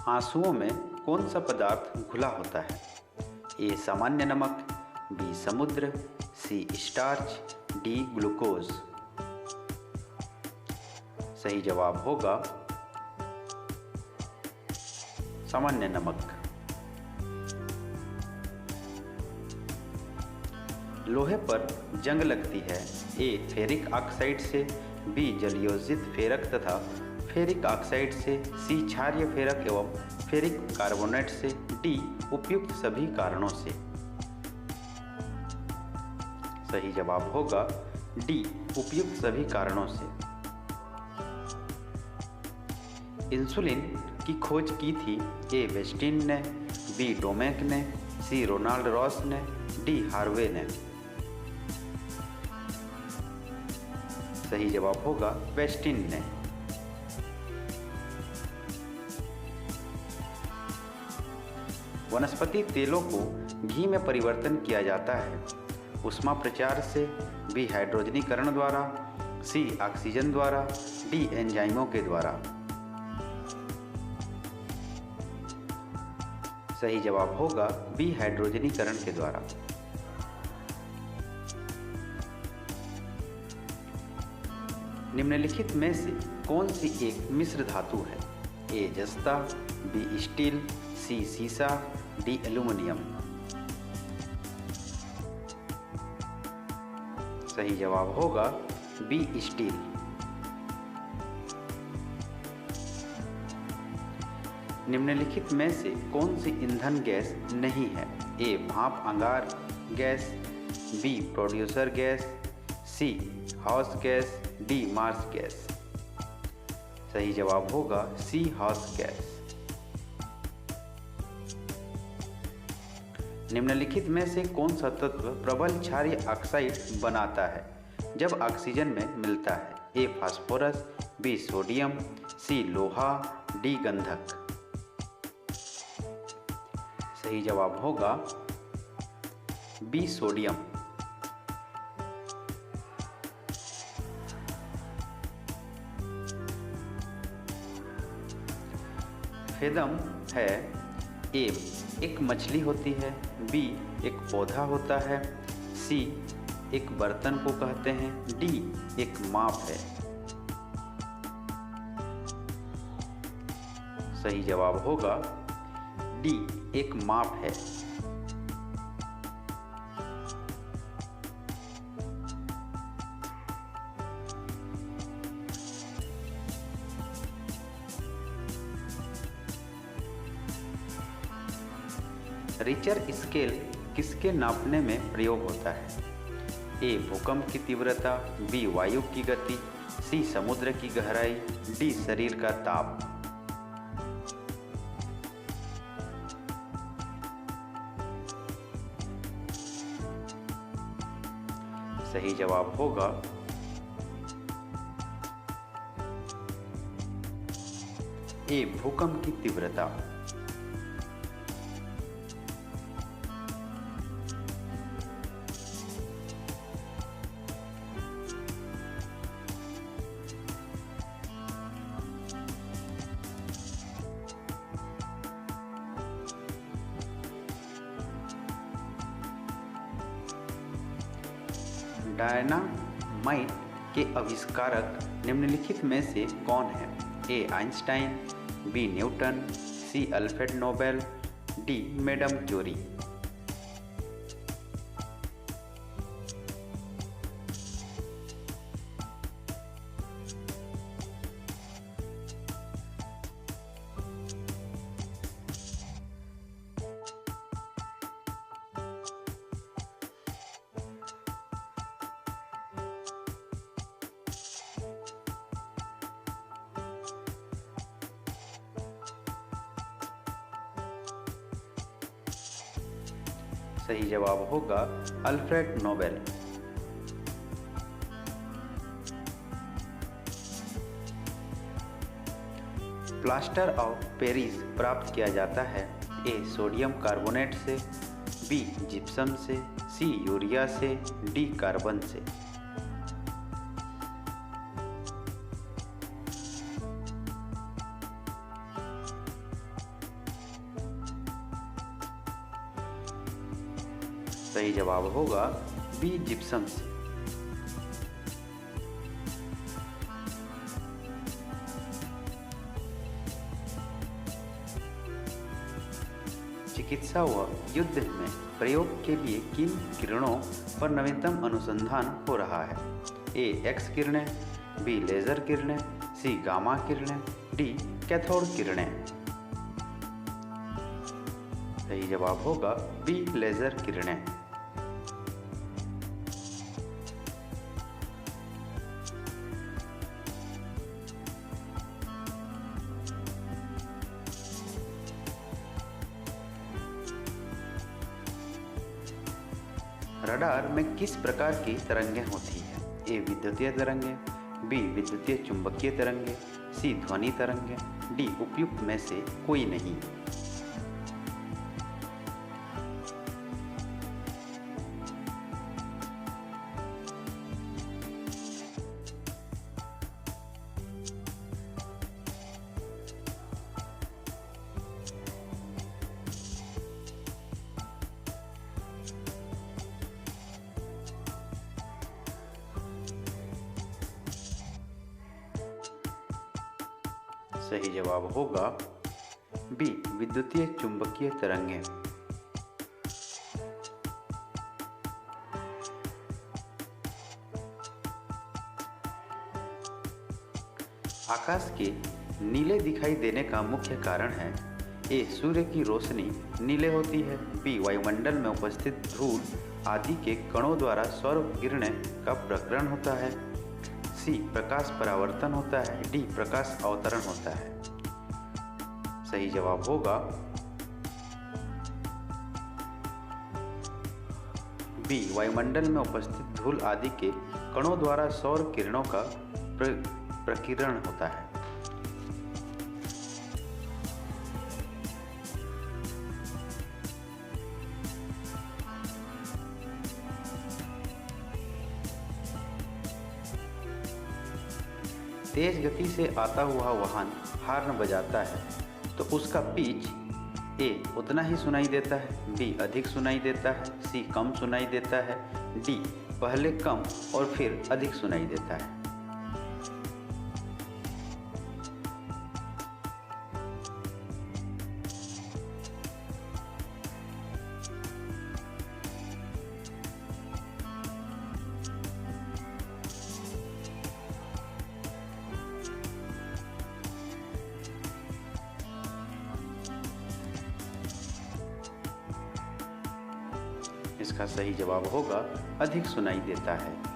आंसुओं में कौन सा पदार्थ घुला होता है? ए सामान्य नमक, बी समुद्र, सी स्टार्च, डी ग्लूकोज। सही जवाब होगा सामान्य नमक। लोहे पर जंग लगती है ए फेरिक ऑक्साइड से, बी जलयोजित फेरक तथा फेरिक ऑक्साइड से, सी क्षारीय फेरक एवं फेरिक कार्बोनेट से, डी उपयुक्त सभी कारणों से। सही जवाब होगा डी उपयुक्त सभी कारणों से। इंसुलिन की खोज की थी ए वेस्टिन ने, बी डोमेक ने, सी रोनाल्ड रॉस ने, डी हार्वे ने। सही जवाब होगा वेस्टिन ने। वनस्पति तेलों को घी में परिवर्तन किया जाता है ऊष्मा प्रचार से, बी हाइड्रोजनीकरण द्वारा, सी ऑक्सीजन द्वारा, डी एंजाइमों के द्वारा। सही जवाब होगा बी हाइड्रोजनीकरण के द्वारा। निम्नलिखित में से कौन सी एक मिश्र धातु है? ए जस्ता, बी स्टील, सी सीसा, डी एल्यूमिनियम। सही जवाब होगा बी स्टील। निम्नलिखित में से कौन सी ईंधन गैस नहीं है? ए भाप अंगार gas, B producer gas, C house gas, D marsh gas. सही जवाब होगा सी हाउस गैस। निम्नलिखित में से कौन सा तत्व प्रबल क्षारीय ऑक्साइड बनाता है जब ऑक्सीजन में मिलता है? ए फास्फोरस, बी सोडियम, सी लोहा, डी गंधक। सही जवाब होगा बी सोडियम। फेदम है ए एक मछली होती है, बी एक पौधा होता है, सी एक बर्तन को कहते हैं, डी एक माप है। सही जवाब होगा डी एक माप है। रिचर स्केल किसके नापने में प्रयोग होता है? ए भूकंप की तीव्रता, बी वायु की गति, सी समुद्र की गहराई, डी शरीर का ताप। सही जवाब होगा ए भूकंप की तीव्रता। डायनामाइट के आविष्कारक निम्नलिखित में से कौन है? A Einstein, B Newton, C Alfred Nobel, D madam Curie. सही जवाब होगा Alfred Nobel. Plaster of Paris प्राप्त किया जाता है ए सोडियम कार्बोनेट से, बी जिप्सम से, सी यूरिया से, डी कार्बन से। सही जवाब होगा बी जिप्सम से। चिकित्सा व युद्ध में प्रयोग के लिए किन किरणों पर नवीनतम अनुसंधान हो रहा है? ए एक्स किरणें, बी लेज़र किरणें, सी गामा किरणें, डी कैथोड किरणें। सही जवाब होगा बी लेज़र किरणें। रडार में किस प्रकार की तरंगें होती हैं? ए विद्युतीय तरंगें, बी विद्युतीय चुंबकीय तरंगें, सी ध्वनि तरंगें, डी उपयुक्त में से कोई नहीं। सही जवाब होगा बी विद्युतीय चुंबकीय तरंगें। आकाश के नीले दिखाई देने का मुख्य कारण है? ए सूर्य की रोशनी नीले होती है, बी वायुमंडल में उपस्थित धूल आदि के कणों द्वारा सौर किरणें का प्रकीर्णन होता है, सी प्रकाश परावर्तन होता है, डी प्रकाश अवतरण होता है। सही जवाब होगा बी वायुमंडल में उपस्थित धूल आदि के कणों द्वारा सौर किरणों का प्रकीर्णन होता है। तेज गति से आता हुआ वाहन हॉर्न बजाता है तो उसका पिच ए उतना ही सुनाई देता है, बी अधिक सुनाई देता है, सी कम सुनाई देता है, डी पहले कम और फिर अधिक सुनाई देता है। इसका सही जवाब होगा अधिक सुनाई देता है।